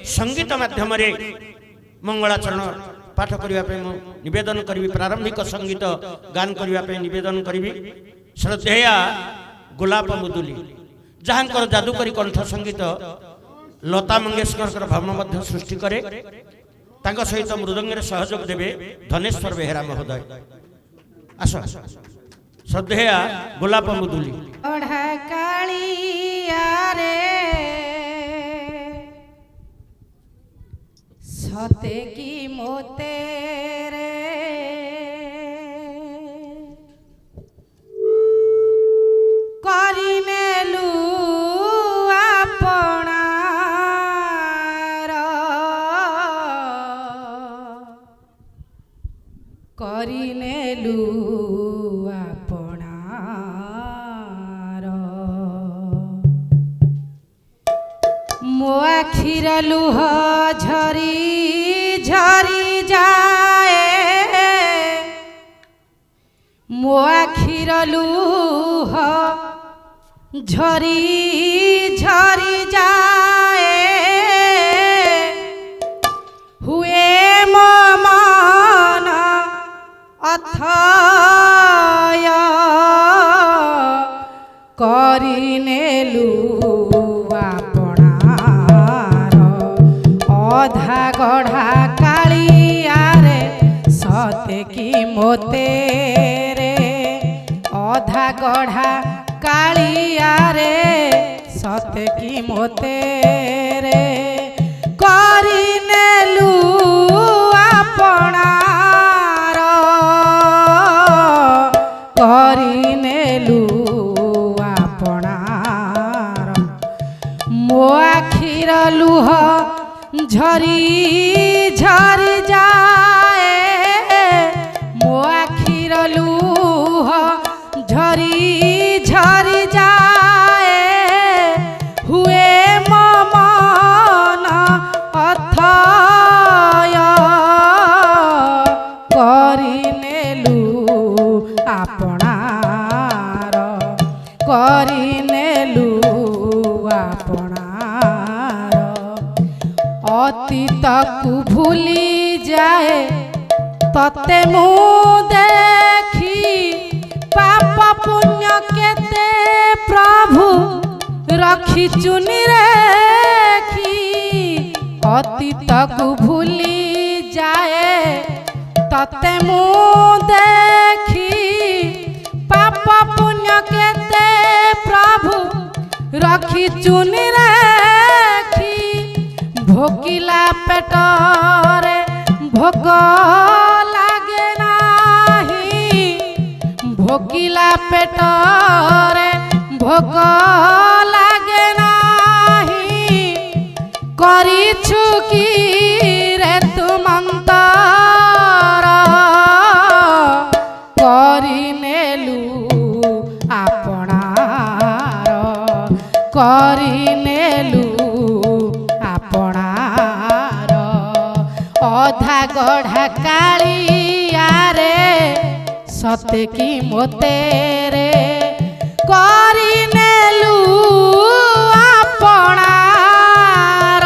संगीत माध्यम मंगलाचरण पाठ करने निवेदन करी प्रारंभिक संगीत गान करने निवेदन करी श्रद्धेया गोलाप मुदुली जहाँकर जादुकरी कंठ संगीत लता मंगेशकर भावना सृष्टि करे सहित मृदंगे सहयोग देवे धनेश्वर बेहेरा महोदय। आस श्रद्धेया गोलाप मुदुली सते की मोते रे करिनेलु आपणार करिनेलु आपणार मो आखिर लुह झरी झरी जाए मो आखिर लुह झरी झरी जाए हुए मो मन अथय करिनेलु अधा गढ़ा कालियारे सते की मोते रे अधा गढ़ा कालियारे सते की मोते रे करिनेलु आपणार करिनेलु आपणार मो आखिर लुह झरी झरी जाए मो आखिर लुह झरी झरी जाए हुए मो मन अथय करिनेलु आपणार करिनेलु आपणार अतीत को भूली जाए तते मु देखी पाप पुण्य केते प्रभु रखी चुनी रेखी अतीत को भूली जाए तते मु देखी पाप पुण्य केते प्रभु रखी चुनी रेखी भोकिला पेटरे भोग लागे नाही भोकिला पेटरे भोग लागे नाही करिछु की रे तुमंतर करिनेलु आपणार करिनेलु आपणार अधा गढ़ा कालियारे सते की मोते रे करिनेलु आपणार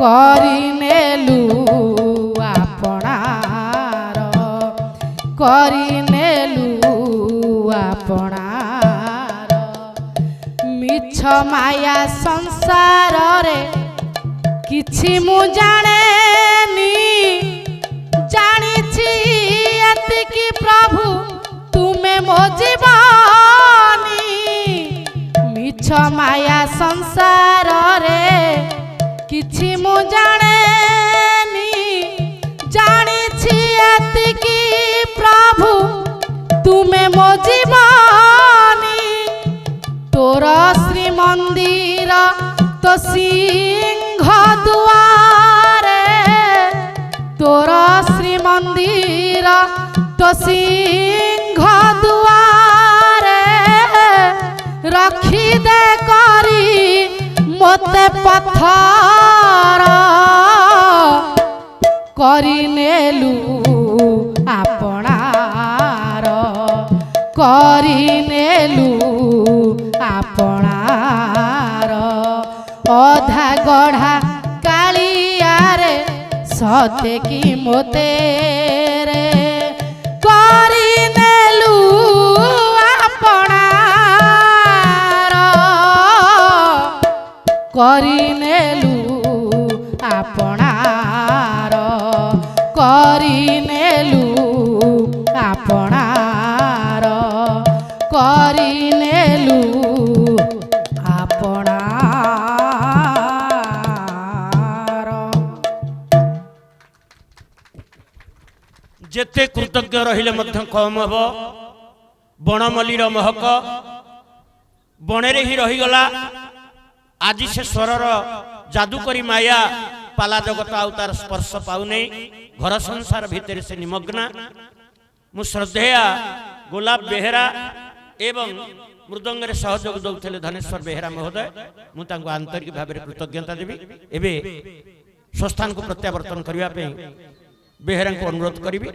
करिनेलु आपणार करिनेलु आपणार मिछ माया संसार रे किछि मु जानेनी जानिछि एतिकी प्रभु तुमे मो जीवनी मिछ माया संसार रे किछि मु जानेनी जानिछि एतिकी प्रभु तुमे मो जीवनी तोर श्री मंदिर तो सिंह दुआरे तोर श्री मंदिर तो सिंह दुआरे रखी दे करी मोते पत्थर करिनेलु आपणार करिनेलु आपणार अधा সতে কি মোতে রে করি নেলু আপনার করি নেলু আপনার করি নেলু আপনার করি নেলু আপনার যেতে কৃতজ্ঞ রহিলে মধ্য কম হব। বনমল্লীর মহক বণেরে হি রহিগলা। আজি সে স্বরর জাদুকরী মায়া পালা জগত আউ তার স্পর্শ পাউনি। ঘর সংসার ভিতরে সে নিমগ্না। মু শ্রদ্ধেয়া গোলাপ বেହେরা এবং মৃদঙ্গরে সহযোগ দৌଥିଲେ ধনেশ্বর বেହେରା মহোদୟ। ମୁଁ ତାଙ୍କୁ ଆନ୍ତରିକ ଭାବରେ କୃତଜ୍ଞତା ଦେବି। ଏବେ ସ୍ୱସ୍ଥାନକୁ ପ୍ରତ୍ୟାବର୍ତ୍ତନ କରିବା ପାଇଁ ବେହେରାଙ୍କୁ ଅନୁରୋଧ କରିବି।